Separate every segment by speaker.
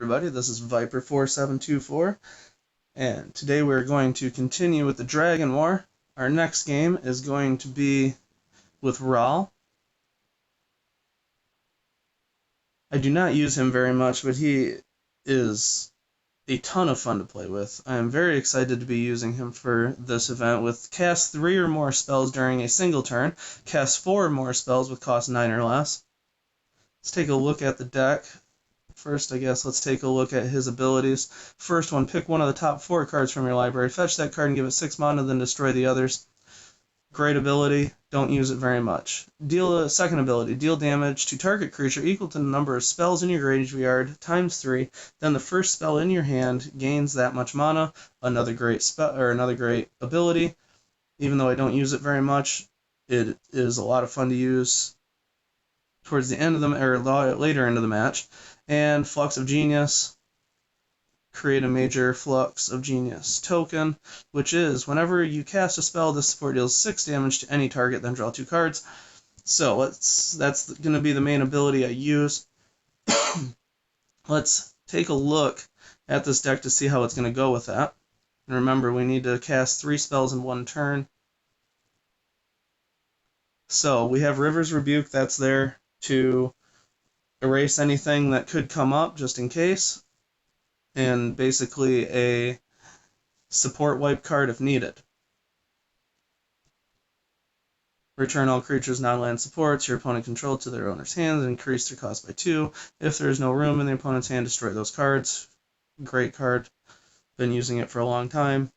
Speaker 1: Everybody, this is Viper4724, and today we're going to continue with the Dragon War. Our next game is going to be with Rahl. I do not use him very much, but he is a ton of fun to play with. I am very excited to be using him for this event with cast 3 or more spells during a single turn, cast 4 or more spells with cost 9 or less. Let's take a look at the deck. First, I guess, let's take a look at his abilities. First one, pick one of the top 4 cards from your library, fetch that card and give it 6 mana, then destroy the others. Great ability, don't use it very much. Second ability, deal damage to target creature equal to the number of spells in your graveyard times 3, then the first spell in your hand gains that much mana. Another great ability. Even though I don't use it very much, it is a lot of fun to use towards the end of later into the match. And Flux of Genius, create a major Flux of Genius token, which is whenever you cast a spell, this support deals 6 damage to any target, then draw 2 cards. So that's going to be the main ability I use. Let's take a look at this deck to see how it's going to go with that. And remember, we need to cast 3 spells in one turn. So we have River's Rebuke, that's there to erase anything that could come up just in case, and basically a support wipe card if needed. Return all creatures non-land supports your opponent controlled to their owner's hands and increase their cost by 2. If there is no room in the opponent's hand, destroy those cards. Great card. Been using it for a long time.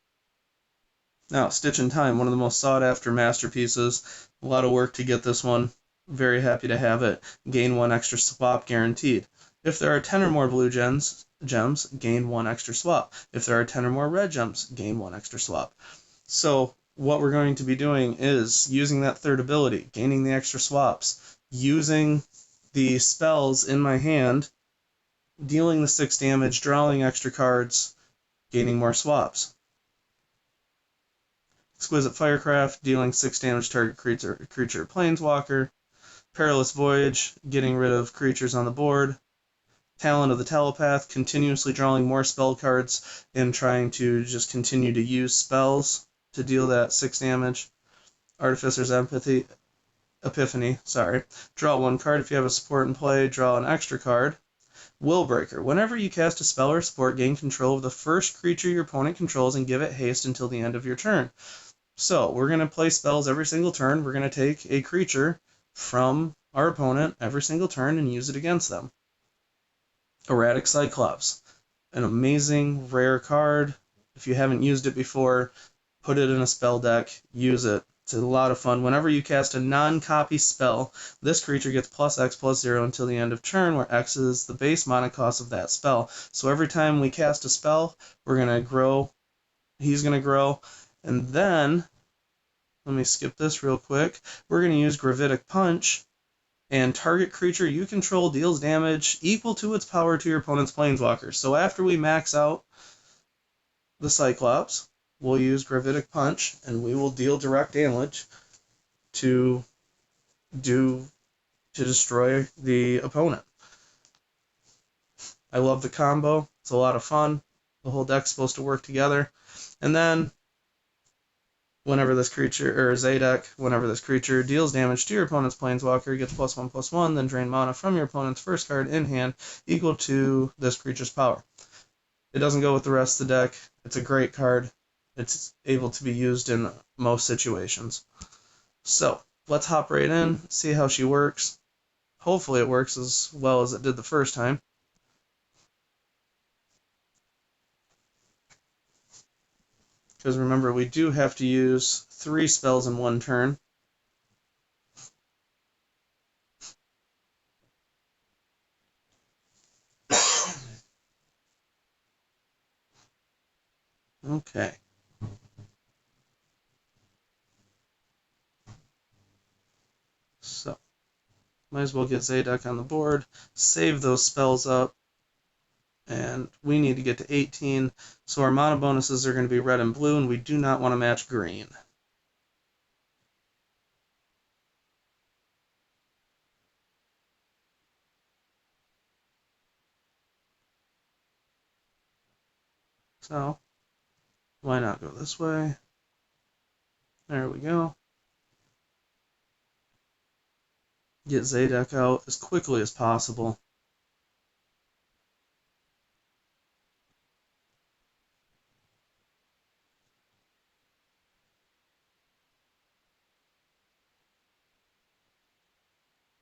Speaker 1: Now, Stitch in Time, one of the most sought-after masterpieces. A lot of work to get this one. Very happy to have it. Gain 1 extra swap guaranteed. If there are 10 or more blue gems, gain 1 extra swap. If there are 10 or more red gems, gain 1 extra swap. So what we're going to be doing is using that third ability, gaining the extra swaps, using the spells in my hand, dealing the 6 damage, drawing extra cards, gaining more swaps. Exquisite Firecraft, dealing 6 damage target creature planeswalker. Perilous Voyage, getting rid of creatures on the board. Talent of the Telepath, continuously drawing more spell cards and trying to just continue to use spells to deal that 6 damage. Artificer's Epiphany, draw 1 card. If you have a support in play, draw an extra card. Willbreaker, whenever you cast a spell or support, gain control of the first creature your opponent controls and give it haste until the end of your turn. So we're going to play spells every single turn. We're going to take a creature from our opponent every single turn and use it against them. Erratic Cyclops, an amazing rare card. If you haven't used it before, put it in a spell deck, use it. It's a lot of fun. Whenever you cast a non-copy spell, this creature gets +X+0 until the end of turn, where X is the base mana cost of that spell. So every time we cast a spell, we're going to grow, he's going to grow, and then, let me skip this real quick, we're going to use Gravitic Punch, and target creature you control deals damage equal to its power to your opponent's planeswalker. So after we max out the Cyclops, we'll use Gravitic Punch, and we will deal direct damage to destroy the opponent. I love the combo. It's a lot of fun. The whole deck's supposed to work together. And then, whenever this creature deals damage to your opponent's planeswalker, gets +1/+1, then drain mana from your opponent's first card in hand equal to this creature's power. It doesn't go with the rest of the deck. It's a great card. It's able to be used in most situations. So, let's hop right in, see how she works. Hopefully it works as well as it did the first time. Because remember, we do have to use 3 spells in one turn. Okay. So, might as well get Zadok on the board, save those spells up, and we need to get to 18, so our mana bonuses are going to be red and blue, and we do not want to match green. So, why not go this way? There we go. Get Zadek out as quickly as possible.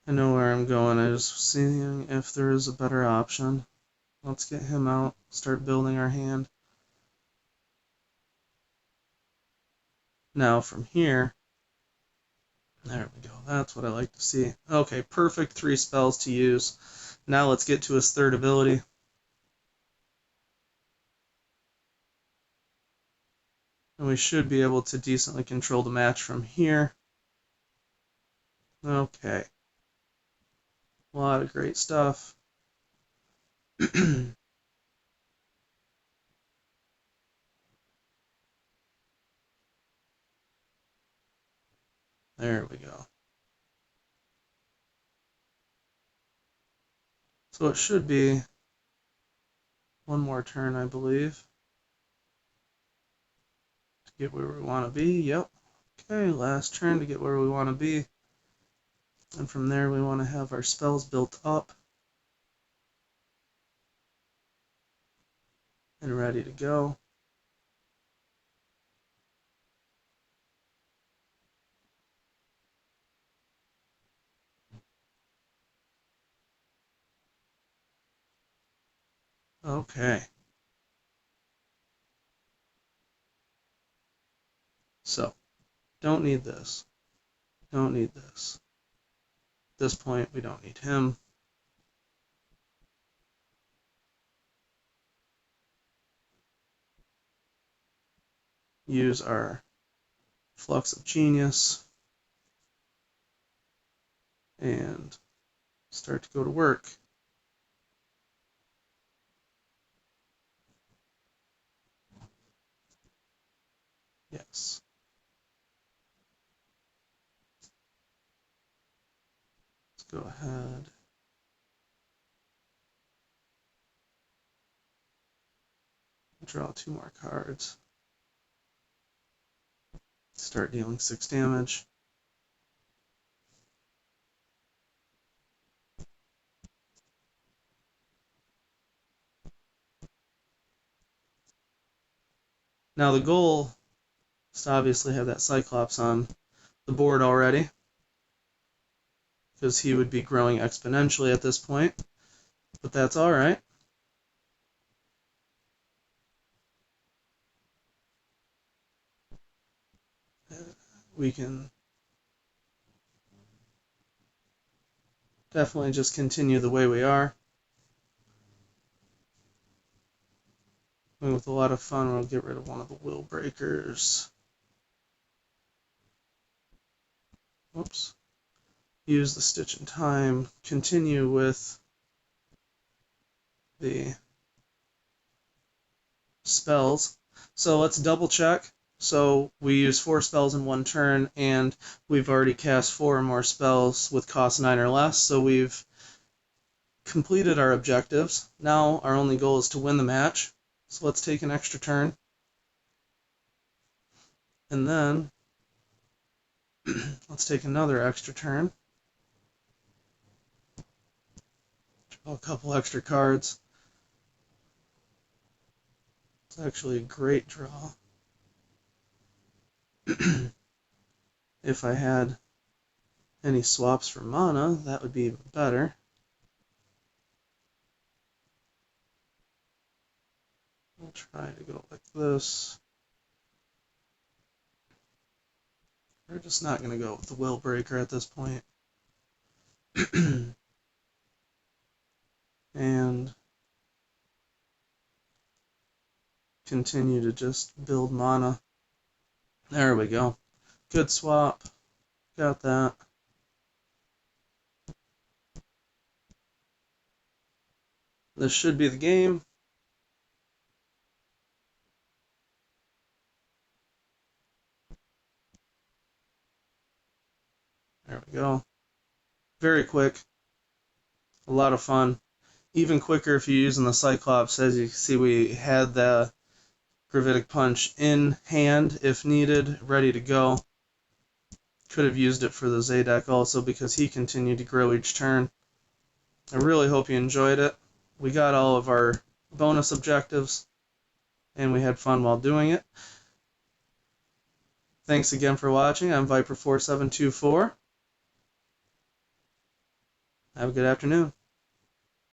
Speaker 1: I know where I'm going. I just seeing if there is a better option. Let's get him out. Start building our hand. Now from here, there we go. That's what I like to see. Okay, perfect 3 spells to use. Now let's get to his third ability. And we should be able to decently control the match from here. Okay. A lot of great stuff. There we go. So it should be one more turn, I believe, to get where we want to be. Yep. Okay, last turn to get where we want to be. And from there, we want to have our spells built up and ready to go. Okay. So, don't need this. Don't need this. At this point, we don't need him. Use our Flux of Genius and start to go to work. Yes. Let's go ahead. Draw 2 more cards. Start dealing 6 damage. Now the goal is to obviously have that Cyclops on the board already, because he would be growing exponentially at this point, but that's alright. We can definitely just continue the way we are. And with a lot of fun, we'll get rid of one of the will breakers. Whoops. Use the Stitch in Time. Continue with the spells. So let's double check. So we use 4 spells in 1 turn, and we've already cast 4 or more spells with cost 9 or less, so we've completed our objectives. Now our only goal is to win the match. So let's take an extra turn. And then let's take another extra turn. Draw a couple extra cards. It's actually a great draw. If I had any swaps for mana, that would be even better. We'll try to go like this. We're just not going to go with the Will Breaker at this point. And continue to just build mana. There we go. Good swap. Got that. This should be the game. There we go. Very quick. A lot of fun. Even quicker if you're using the Cyclops. As you can see, we had the Gravitic Punch in hand if needed, ready to go. Could have used it for the Zay deck also because he continued to grow each turn. I really hope you enjoyed it. We got all of our bonus objectives, and we had fun while doing it. Thanks again for watching. I'm Viper4724. Have a good afternoon.